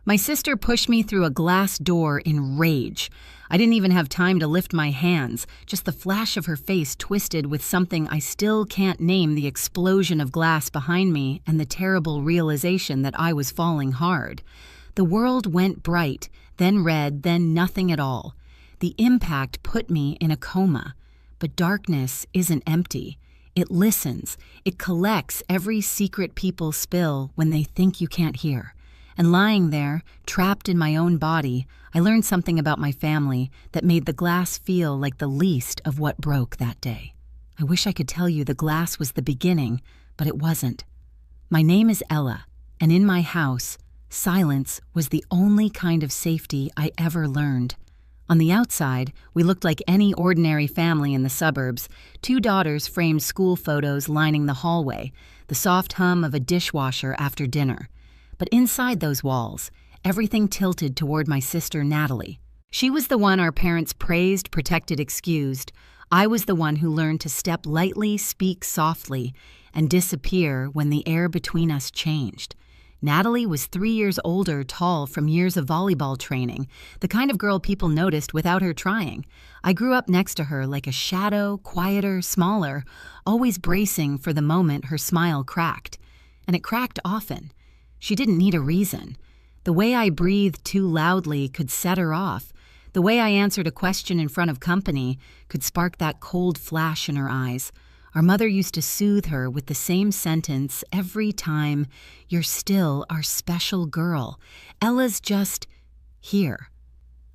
My sister pushed me through a glass door in rage. I didn't even have time to lift my hands, just the flash of her face twisted with something I still can't name, the explosion of glass behind me and the terrible realization that I was falling hard. The world went bright, then red, then nothing at all. The impact put me in a coma. But darkness isn't empty. It listens. It collects every secret people spill when they think you can't hear. And lying there, trapped in my own body, I learned something about my family that made the glass feel like the least of what broke that day. I wish I could tell you the glass was the beginning, but it wasn't. My name is Ella, and in my house, silence was the only kind of safety I ever learned. On the outside, we looked like any ordinary family in the suburbs. 2 daughters framed school photos lining the hallway, the soft hum of a dishwasher after dinner. But inside those walls, everything tilted toward my sister Natalie. She was the one our parents praised, protected, excused. I was the one who learned to step lightly, speak softly, and disappear when the air between us changed. Natalie was 3 years older, tall from years of volleyball training, the kind of girl people noticed without her trying. I grew up next to her like a shadow, quieter, smaller, always bracing for the moment her smile cracked. And it cracked often. She didn't need a reason. The way I breathed too loudly could set her off. The way I answered a question in front of company could spark that cold flash in her eyes. Our mother used to soothe her with the same sentence every time, "You're still our special girl. Ella's just here."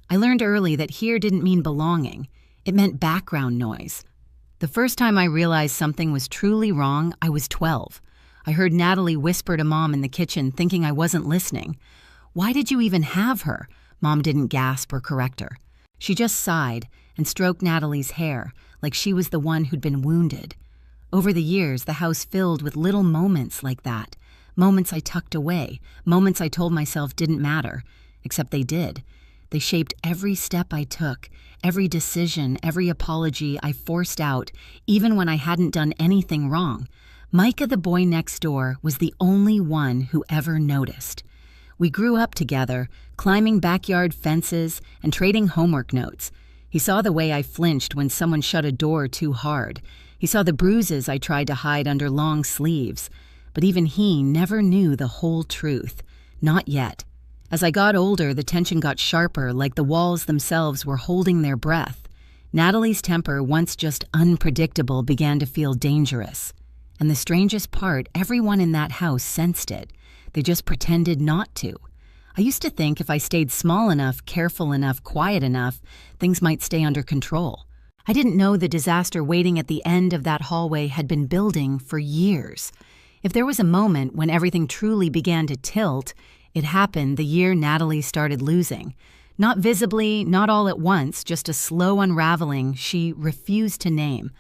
I learned early that here didn't mean belonging. It meant background noise. The first time I realized something was truly wrong, I was 12. I heard Natalie whisper to Mom in the kitchen, thinking I wasn't listening. "Why did you even have her?" Mom didn't gasp or correct her. She just sighed and stroked Natalie's hair like she was the one who'd been wounded. Over the years, the house filled with little moments like that. Moments I tucked away, moments I told myself didn't matter, except they did. They shaped every step I took, every decision, every apology I forced out, even when I hadn't done anything wrong. Micah, the boy next door, was the only one who ever noticed. We grew up together, climbing backyard fences and trading homework notes. He saw the way I flinched when someone shut a door too hard. He saw the bruises I tried to hide under long sleeves. But even he never knew the whole truth. Not yet. As I got older, the tension got sharper, like the walls themselves were holding their breath. Natalie's temper, once just unpredictable, began to feel dangerous. And the strangest part, everyone in that house sensed it. They just pretended not to. I used to think if I stayed small enough, careful enough, quiet enough, things might stay under control. I didn't know the disaster waiting at the end of that hallway had been building for years. If there was a moment when everything truly began to tilt, it happened the year Natalie started losing. Not visibly, not all at once, just a slow unraveling she refused to name.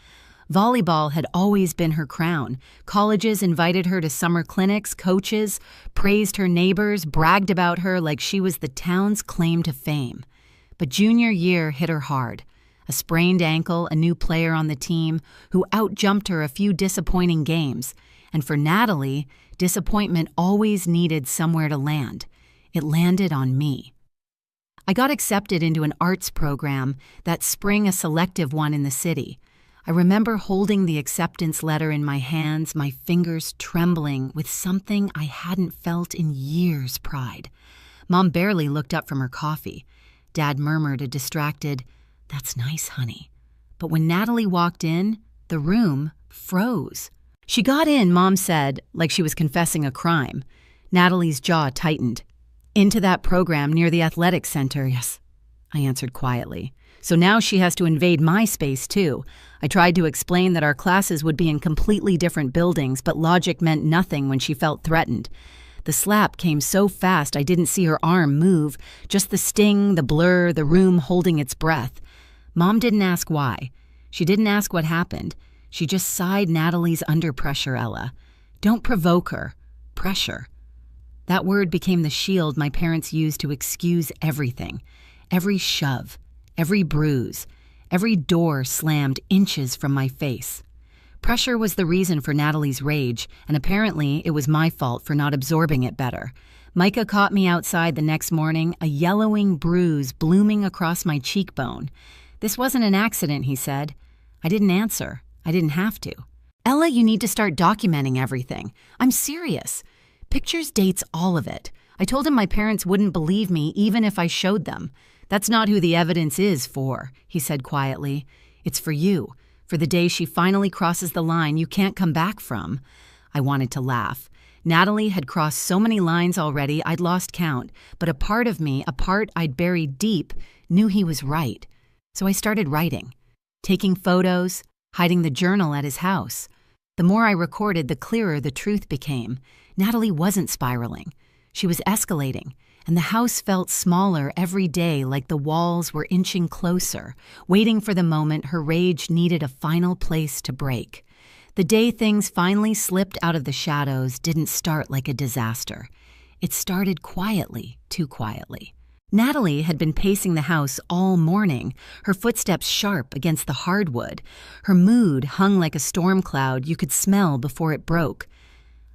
Volleyball had always been her crown. Colleges invited her to summer clinics, coaches praised her neighbors, bragged about her like she was the town's claim to fame. But junior year hit her hard. A sprained ankle, a new player on the team who outjumped her a few disappointing games. And for Natalie, disappointment always needed somewhere to land. It landed on me. I got accepted into an arts program that spring, a selective one in the city. I remember holding the acceptance letter in my hands, my fingers trembling with something I hadn't felt in years, pride. Mom barely looked up from her coffee. Dad murmured a distracted, "That's nice, honey." But when Natalie walked in, the room froze. She got in, Mom said, like she was confessing a crime. Natalie's jaw tightened. "Into that program near the athletic center, yes," I answered quietly. "So now she has to invade my space, too." I tried to explain that our classes would be in completely different buildings, but logic meant nothing when she felt threatened. The slap came so fast I didn't see her arm move, just the sting, the blur, the room holding its breath. Mom didn't ask why. She didn't ask what happened. She just sighed Natalie's under pressure, Ella. Don't provoke her. Pressure. That word became the shield my parents used to excuse everything. Every shove, every bruise, every door slammed inches from my face. Pressure was the reason for Natalie's rage, and apparently it was my fault for not absorbing it better. Micah caught me outside the next morning, a yellowing bruise blooming across my cheekbone. "This wasn't an accident," he said. I didn't answer. I didn't have to. "Ella, you need to start documenting everything. I'm serious. Pictures, dates, all of it. I told him my parents wouldn't believe me even if I showed them. That's not who the evidence is for," he said quietly. "It's for you, for the day she finally crosses the line you can't come back from." I wanted to laugh. Natalie had crossed so many lines already I'd lost count, but a part of me, a part I'd buried deep, knew he was right. So I started writing, taking photos, hiding the journal at his house. The more I recorded, the clearer the truth became. Natalie wasn't spiraling. She was escalating, and the house felt smaller every day, like the walls were inching closer, waiting for the moment her rage needed a final place to break. The day things finally slipped out of the shadows didn't start like a disaster. It started quietly, too quietly. Natalie had been pacing the house all morning, her footsteps sharp against the hardwood. Her mood hung like a storm cloud you could smell before it broke.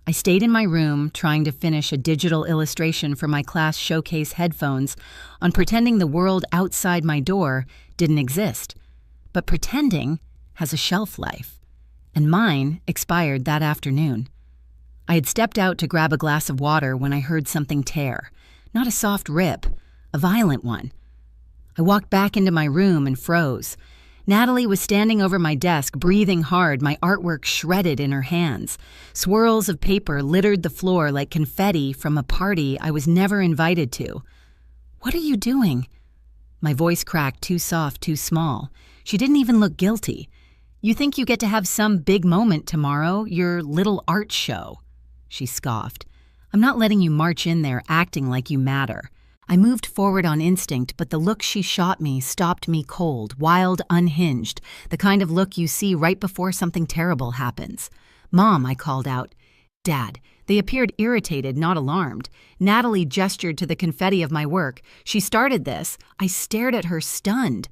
I stayed in my room, trying to finish a digital illustration for my class showcase headphones on pretending the world outside my door didn't exist. But pretending has a shelf life, and mine expired that afternoon. I had stepped out to grab a glass of water when I heard something tear. Not a soft rip, a violent one. I walked back into my room and froze. Natalie was standing over my desk, breathing hard, my artwork shredded in her hands. Swirls of paper littered the floor like confetti from a party I was never invited to. "What are you doing?" My voice cracked, too soft, too small. She didn't even look guilty. "You think you get to have some big moment tomorrow, your little art show." She scoffed. "I'm not letting you march in there acting like you matter." I moved forward on instinct, but the look she shot me stopped me cold, wild, unhinged, the kind of look you see right before something terrible happens. "Mom," I called out. "Dad." They appeared irritated, not alarmed. Natalie gestured to the confetti of my work. "She started this." I stared at her, stunned.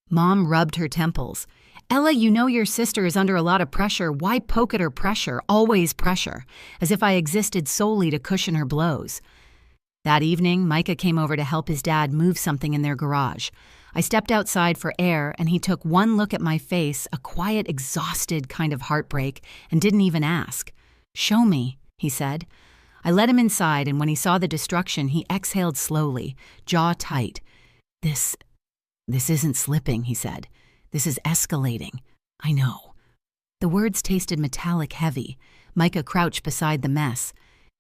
Mom rubbed her temples. "Ella, you know your sister is under a lot of pressure. Why poke at her pressure? Always pressure." As if I existed solely to cushion her blows. That evening, Micah came over to help his dad move something in their garage. I stepped outside for air, and he took one look at my face, a quiet, exhausted kind of heartbreak, and didn't even ask. "Show me," he said. I led him inside, and when he saw the destruction, he exhaled slowly, jaw tight. This isn't slipping," he said. "This is escalating. I know." The words tasted metallic heavy. Micah crouched beside the mess.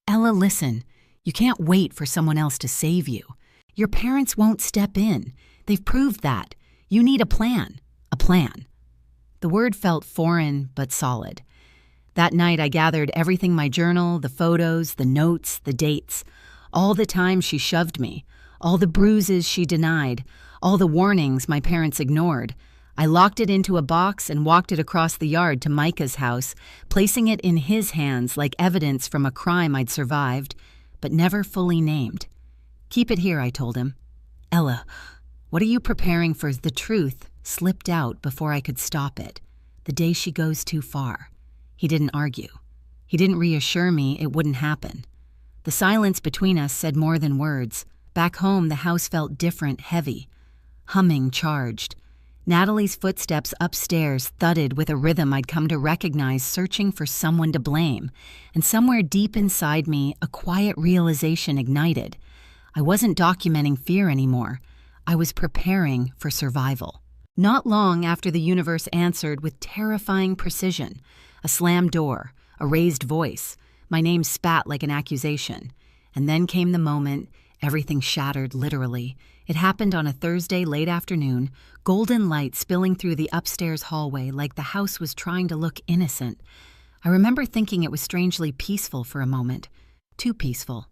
"Ella, listen. You can't wait for someone else to save you. Your parents won't step in. They've proved that. You need a plan. A plan." The word felt foreign but solid. That night I gathered everything: my journal, the photos, the notes, the dates. All the time she shoved me. All the bruises she denied. All the warnings my parents ignored. I locked it into a box and walked it across the yard to Micah's house, placing it in his hands like evidence from a crime I'd survived, but never fully named. "Keep it here," I told him. "Ella, what are you preparing for?" The truth slipped out before I could stop it. The day she goes too far. He didn't argue. He didn't reassure me it wouldn't happen. The silence between us said more than words. Back home, the house felt different, heavy, humming, charged. Natalie's footsteps upstairs thudded with a rhythm I'd come to recognize, searching for someone to blame. And somewhere deep inside me, a quiet realization ignited. I wasn't documenting fear anymore. I was preparing for survival. Not long after the universe answered with terrifying precision. A slammed door, a raised voice. My name spat like an accusation. And then came the moment. Everything shattered, literally. It happened on a Thursday late afternoon, golden light spilling through the upstairs hallway like the house was trying to look innocent. I remember thinking it was strangely peaceful for a moment. Too peaceful.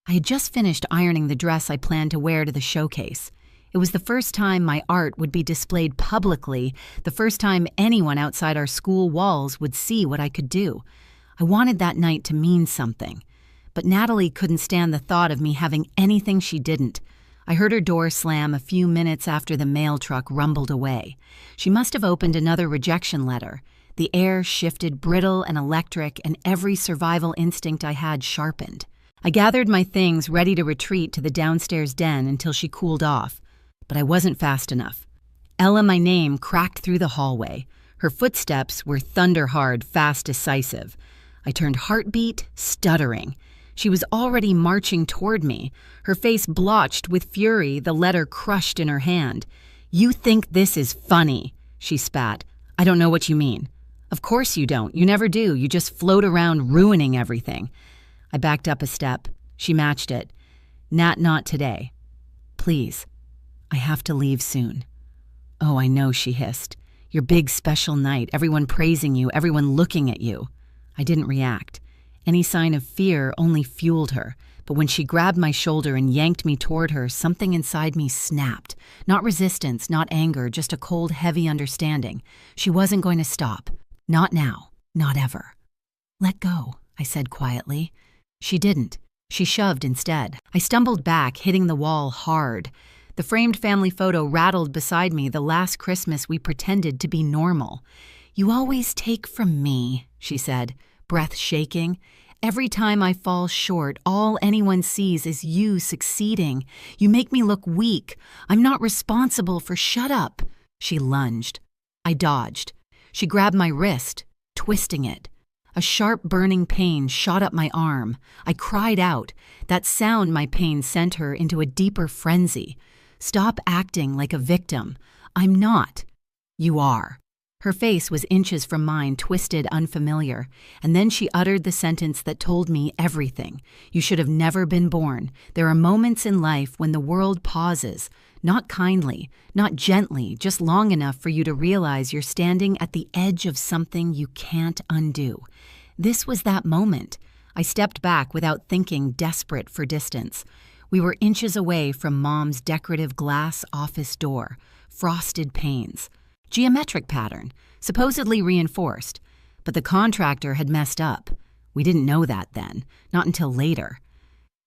I had just finished ironing the dress I planned to wear to the showcase. It was the first time my art would be displayed publicly, the first time anyone outside our school walls would see what I could do. I wanted that night to mean something. But Natalie couldn't stand the thought of me having anything she didn't. I heard her door slam a few minutes after the mail truck rumbled away. She must have opened another rejection letter. The air shifted, brittle and electric, and every survival instinct I had sharpened. I gathered my things, ready to retreat to the downstairs den until she cooled off, but I wasn't fast enough. Ella, my name, cracked through the hallway. Her footsteps were thunder-hard, fast, decisive. I turned heartbeat, stuttering. She was already marching toward me, her face blotched with fury, the letter crushed in her hand. "You think this is funny," she spat. "I don't know what you mean." "Of course you don't. You never do. You just float around ruining everything." I backed up a step. She matched it. "Nat, not today. Please. I have to leave soon." "Oh, I know," she hissed. "Your big special night, everyone praising you, everyone looking at you." I didn't react. Any sign of fear only fueled her, but when she grabbed my shoulder and yanked me toward her, something inside me snapped. Not resistance, not anger, just a cold, heavy understanding. She wasn't going to stop. Not now. Not ever. "Let go," I said quietly. She didn't. She shoved instead. I stumbled back, hitting the wall hard. The framed family photo rattled beside me, the last Christmas we pretended to be normal. "You always take from me," she said, breath shaking. "Every time I fall short, all anyone sees is you succeeding. You make me look weak. I'm not responsible for shut up." She lunged. I dodged. She grabbed my wrist, twisting it. A sharp burning pain shot up my arm. I cried out. That sound my pain sent her into a deeper frenzy. "Stop acting like a victim. I'm not." "You are." Her face was inches from mine, twisted, unfamiliar, and then she uttered the sentence that told me everything. "You should have never been born. There are moments in life when the world pauses, not kindly, not gently, just long enough for you to realize you're standing at the edge of something you can't undo." This was that moment. I stepped back without thinking, desperate for distance. We were inches away from Mom's decorative glass office door, frosted panes. Geometric pattern, supposedly reinforced, but the contractor had messed up. We didn't know that then, not until later.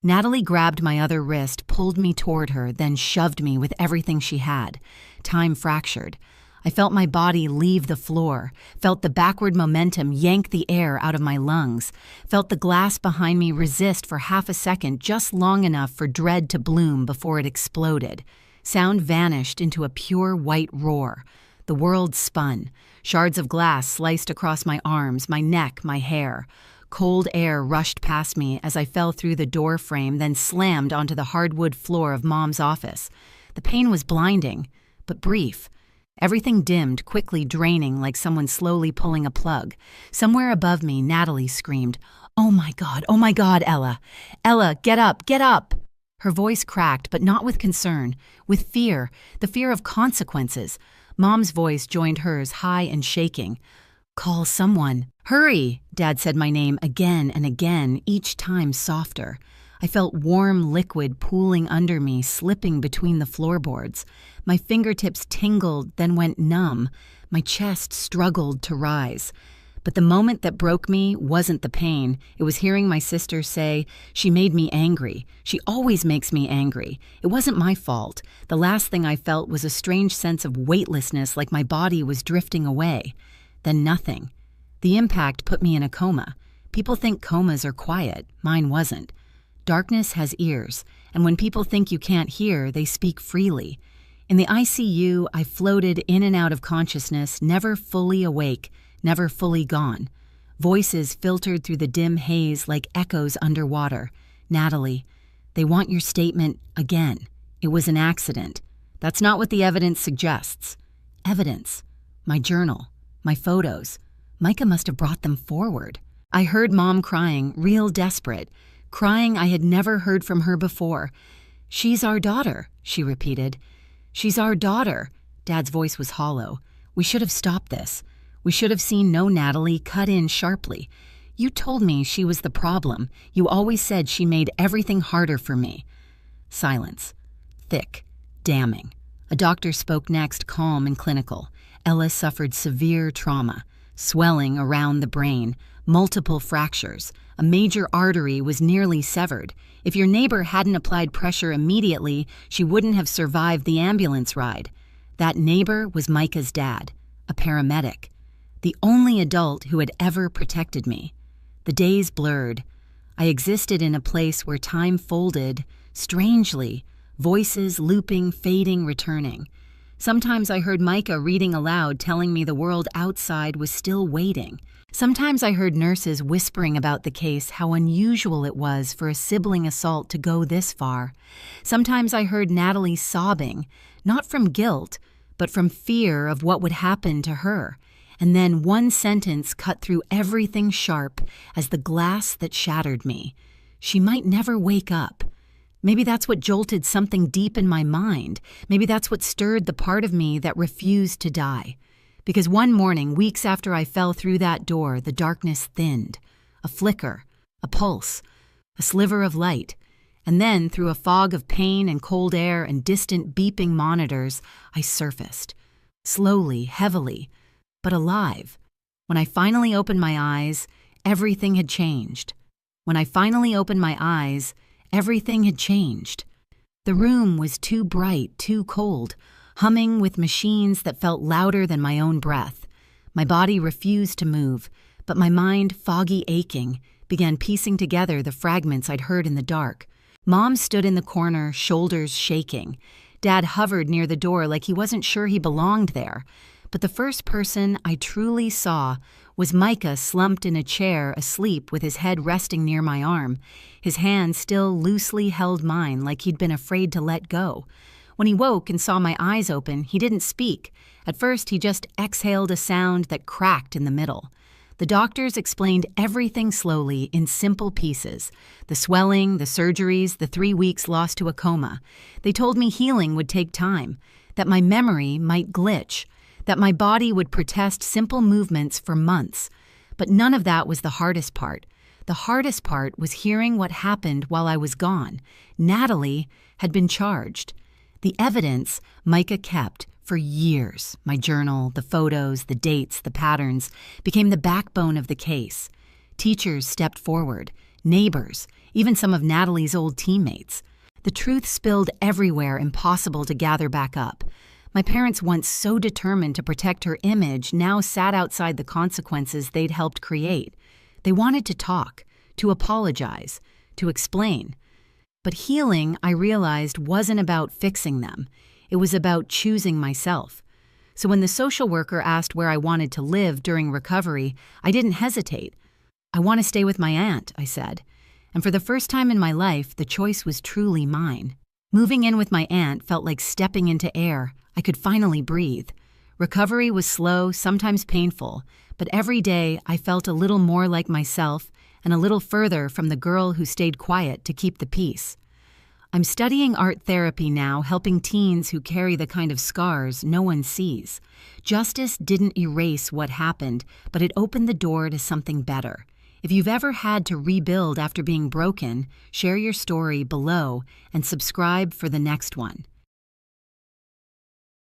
Natalie grabbed my other wrist, pulled me toward her, then shoved me with everything she had. Time fractured. I felt my body leave the floor, felt the backward momentum yank the air out of my lungs, felt the glass behind me resist for half a second, just long enough for dread to bloom before it exploded. Sound vanished into a pure white roar. The world spun. Shards of glass sliced across my arms, my neck, my hair. Cold air rushed past me as I fell through the door frame, then slammed onto the hardwood floor of Mom's office. The pain was blinding, but brief. Everything dimmed, quickly draining like someone slowly pulling a plug. Somewhere above me, Natalie screamed, oh my God, Ella! Ella, get up, get up!" Her voice cracked, but not with concern, with fear, the fear of consequences. Mom's voice joined hers, high and shaking. "Call someone. Hurry!" Dad said my name again and again, each time softer. I felt warm liquid pooling under me, slipping between the floorboards. My fingertips tingled, then went numb. My chest struggled to rise. But the moment that broke me wasn't the pain. It was hearing my sister say, "She made me angry. She always makes me angry. It wasn't my fault." The last thing I felt was a strange sense of weightlessness, like my body was drifting away. Then nothing. The impact put me in a coma. People think comas are quiet. Mine wasn't. Darkness has ears, and when people think you can't hear, they speak freely. In the ICU, I floated in and out of consciousness, never fully awake, never fully gone. Voices filtered through the dim haze like echoes underwater. "Natalie, they want your statement again. It was an accident. That's not what the evidence suggests." Evidence. My journal. My photos. Micah must have brought them forward. I heard Mom crying, real desperate. Crying I had never heard from her before. "She's our daughter," she repeated. "She's our daughter." Dad's voice was hollow. "We should have stopped this. We should have seen no Natalie cut in sharply. You told me she was the problem. You always said she made everything harder for me." Silence. Thick. Damning. A doctor spoke next, calm and clinical. Ella suffered severe trauma. Swelling around the brain. Multiple fractures. A major artery was nearly severed. If your neighbor hadn't applied pressure immediately, she wouldn't have survived the ambulance ride. That neighbor was Micah's dad, a paramedic. The only adult who had ever protected me. The days blurred. I existed in a place where time folded, strangely, voices looping, fading, returning. Sometimes I heard Micah reading aloud, telling me the world outside was still waiting. Sometimes I heard nurses whispering about the case, how unusual it was for a sibling assault to go this far. Sometimes I heard Natalie sobbing, not from guilt, but from fear of what would happen to her. And then one sentence cut through everything sharp as the glass that shattered me. She might never wake up. Maybe that's what jolted something deep in my mind. Maybe that's what stirred the part of me that refused to die. Because one morning, weeks after I fell through that door, the darkness thinned. A flicker, a pulse, a sliver of light. And then, through a fog of pain and cold air and distant beeping monitors, I surfaced. Slowly, heavily, but alive. When I finally opened my eyes, everything had changed. When I finally opened my eyes, everything had changed. The room was too bright, too cold, humming with machines that felt louder than my own breath. My body refused to move, but my mind, foggy aching, began piecing together the fragments I'd heard in the dark. Mom stood in the corner, shoulders shaking. Dad hovered near the door like he wasn't sure he belonged there. But the first person I truly saw was Micah, slumped in a chair, asleep with his head resting near my arm. His hand still loosely held mine like he'd been afraid to let go. When he woke and saw my eyes open, he didn't speak. At first, he just exhaled a sound that cracked in the middle. The doctors explained everything slowly in simple pieces. The swelling, the surgeries, the 3 weeks lost to a coma. They told me healing would take time, that my memory might glitch, that my body would protest simple movements for months. But none of that was the hardest part. The hardest part was hearing what happened while I was gone. Natalie had been charged. The evidence Micah kept for years, my journal, the photos, the dates, the patterns, became the backbone of the case. Teachers stepped forward, neighbors, even some of Natalie's old teammates. The truth spilled everywhere, impossible to gather back up. My parents, once so determined to protect her image, now sat outside the consequences they'd helped create. They wanted to talk, to apologize, to explain. But healing, I realized, wasn't about fixing them. It was about choosing myself. So when the social worker asked where I wanted to live during recovery, I didn't hesitate. I want to stay with my aunt, I said. And for the first time in my life, the choice was truly mine. Moving in with my aunt felt like stepping into air. I could finally breathe. Recovery was slow, sometimes painful, but every day I felt a little more like myself and a little further from the girl who stayed quiet to keep the peace. I'm studying art therapy now, helping teens who carry the kind of scars no one sees. Justice didn't erase what happened, but it opened the door to something better. If you've ever had to rebuild after being broken, share your story below and subscribe for the next one.